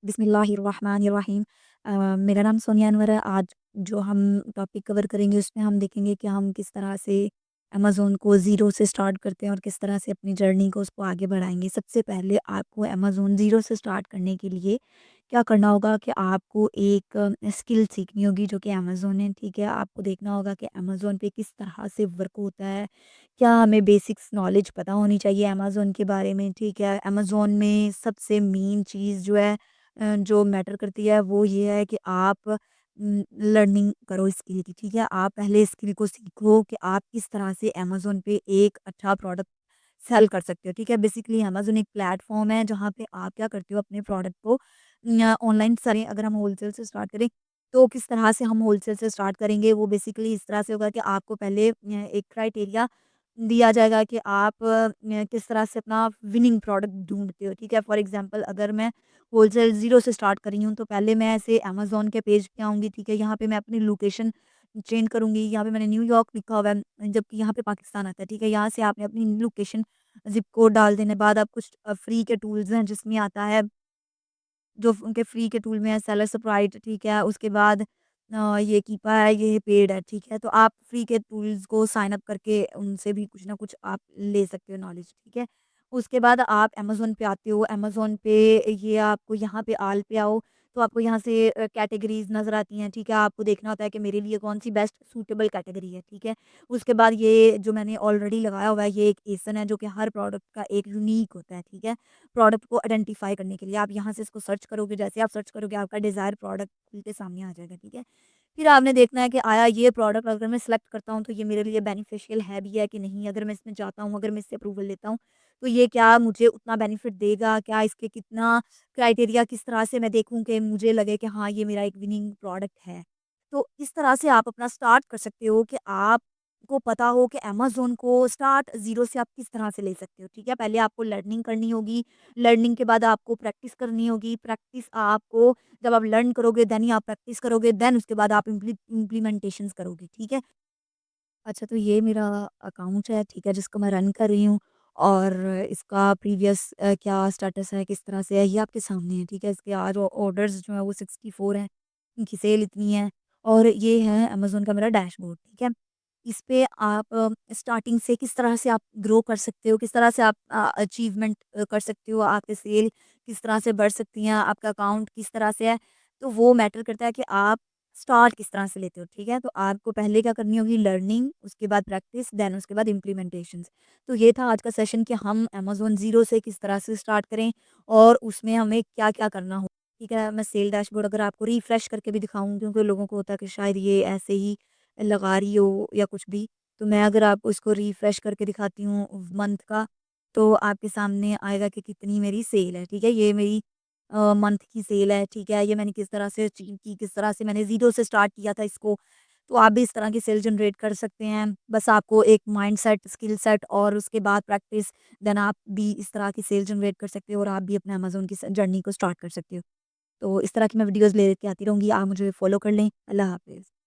बिस्मिल्लाहिर्रहमानिर्रहीम। मेरा नाम सोनिया अनवर है। आज जो हम टॉपिक कवर करेंगे उसमें हम देखेंगे कि हम किस तरह से अमेज़न को ज़ीरो से स्टार्ट करते हैं और किस तरह से अपनी जर्नी को उसको आगे बढ़ाएँगे। सबसे पहले आपको अमेज़न ज़ीरो से स्टार्ट करने के लिए क्या करना होगा कि आपको एक स्किल सीखनी होगी जो कि अमेज़न है, ठीक है? आपको देखना होगा कि अमेज़न पे किस तरह से वर्क होता है। क्या हमें बेसिक्स नॉलेज पता होनी चाहिए अमेज़न के बारे में, ठीक है? अमेज़न में सबसे मेन चीज़ जो है जो मैटर करती है वो ये है कि आप लर्निंग करो स्किल की, ठीक है? आप पहले स्किल को सीखो कि आप किस तरह से अमेज़न पे एक अच्छा प्रोडक्ट सेल कर सकते हो, ठीक है? बेसिकली अमेज़न एक प्लेटफ़ॉर्म है जहाँ पे आप क्या करते हो अपने प्रोडक्ट को ऑनलाइन सेलिंग अगर हम होलसेल से स्टार्ट करें, तो किस तरह से हम होलसेल से स्टार्ट करेंगे वो बेसिकली इस तरह से होगा कि आपको पहले एक क्राइटेरिया दिया जाएगा कि आप किस तरह से अपना विनिंग प्रोडक्ट ढूँढते हो, ठीक है? फॉर एग्ज़ाम्पल अगर मैं होलसेल ज़ीरो से स्टार्ट कर रही हूँ, तो पहले मैं ऐसे अमेज़न के पेज पे आऊँगी, ठीक है? यहाँ पे मैं अपनी लोकेशन चेंज करूँगी, यहाँ पे मैंने न्यूयॉर्क लिखा हुआ है, जबकि यहाँ पे पाकिस्तान आता है, ठीक है? यहाँ से आपने अपनी लोकेशन ज़िप कोड डाल देने बाद आप कुछ फ्री के टूल्स हैं जिसमें आता है जो उनके फ्री के टूल में है सेलर स्प्राइट, ठीक है? उसके बाद ये कीपा है, ये पेड है, ठीक है? तो आप फ्री के टूल्स को साइन अप करके उनसे भी कुछ ना कुछ आप ले सकते हो नॉलेज, ठीक है? उसके बाद आप अमेज़न पे आते हो, अमेज़न पे ये आपको यहाँ पे ऑल पे आओ, तो आपको यहाँ से कैटेगरीज़ नज़र आती हैं, ठीक है? आपको देखना होता है कि मेरे लिए कौन-सी बेस्ट सूटेबल कैटेगरी है, ठीक है? उसके बाद ये जो मैंने ऑलरेडी लगाया हुआ है, ये एक एसन है जो कि हर प्रोडक्ट का एक यूनिक होता है, ठीक है? प्रोडक्ट को आइडेंटिफ़ाई करने के लिए आप यहाँ से इसको सर्च करोगे, जैसे आप सर्च करोगे आपका डिज़ायर प्रोडक्ट खुल के सामने आ जाएगा, ठीक है? फिर आपने देखना है कि आया ये प्रोडक्ट अगर मैं सेलेक्ट करता हूँ तो ये मेरे लिए बेनिफिशियल है भी है कि नहीं? अगर मैं इसमें जाता हूँ, अगर मैं इससे अप्रूवल लेता हूँ, तो ये क्या मुझे उतना बेनिफिट देगा? क्या इसके कितना क्राइटेरिया किस तरह से मैं देखूँ कि मुझे लगे कि हाँ, ये मेरा एक विनिंग प्रोडक्ट है? तो इस तरह से आप अपना स्टार्ट कर सकते हो कि आप को पता हो कि अमेज़न को स्टार्ट ज़ीरो से आप किस तरह से ले सकते हो, ठीक है? पहले आपको लर्निंग करनी होगी, लर्निंग के बाद आपको प्रैक्टिस करनी होगी, प्रैक्टिस आपको जब आप लर्न करोगे देन ही आप प्रैक्टिस करोगे, देन उसके बाद आप इम्प्लीमेंटेशंस करोगे, ठीक है? अच्छा, तो ये मेरा अकाउंट है, ठीक है, जिसको मैं रन कर रही हूँ और इसका प्रीवियस क्या स्टेटस है, किस तरह से है, ये आपके सामने है, ठीक है? इसके आज ऑर्डर्स जो है वो 64 हैं, इनकी सेल इतनी है और ये है अमेज़न का मेरा डैशबोर्ड, ठीक है? इस पे आप स्टार्टिंग से किस तरह से आप ग्रो कर सकते हो, किस तरह से आप अचीवमेंट कर सकते हो, आपकी सेल किस तरह से बढ़ सकती हैं, आपका अकाउंट किस तरह से है, तो वो मैटर करता है कि आप स्टार्ट किस तरह से लेते हो, ठीक है? तो आपको पहले क्या करनी होगी लर्निंग, उसके बाद प्रैक्टिस, देन उसके बाद इम्प्लीमेंटेशंस। तो ये था आज का सेशन कि हम अमेज़न ज़ीरो से किस तरह से स्टार्ट करें और उसमें हमें क्या-क्या करना हो, ठीक है? मैं सेल डैशबोर्ड अगर आपको रिफ्रेश करके भी दिखाऊँ क्योंकि लोगों को होता है कि शायद ये ऐसे ही लगा रही हो या कुछ भी, तो मैं अगर आपको इसको रिफ्रेश करके दिखाती हूँ मंथ का, तो आपके सामने आएगा कि कितनी मेरी सेल है, ठीक है? ये मेरी मंथ की सेल है, ठीक है? ये मैंने किस तरह से अचीव की, किस तरह से मैंने ज़ीरो से स्टार्ट किया था इसको, तो आप भी इस तरह की सेल जनरेट कर सकते हैं। बस आपको एक माइंडसेट, स्किल सेट और उसके बाद प्रैक्टिस, देन आप भी इस तरह की सेल जनरेट कर सकते हो और आप भी अपने अमेज़न की जर्नी को स्टार्ट कर सकते हो। तो इस तरह की मैं वीडियोज़ लेके आती रहूँगी, आप मुझे फॉलो कर लें। अल्लाह हाफ़िज़।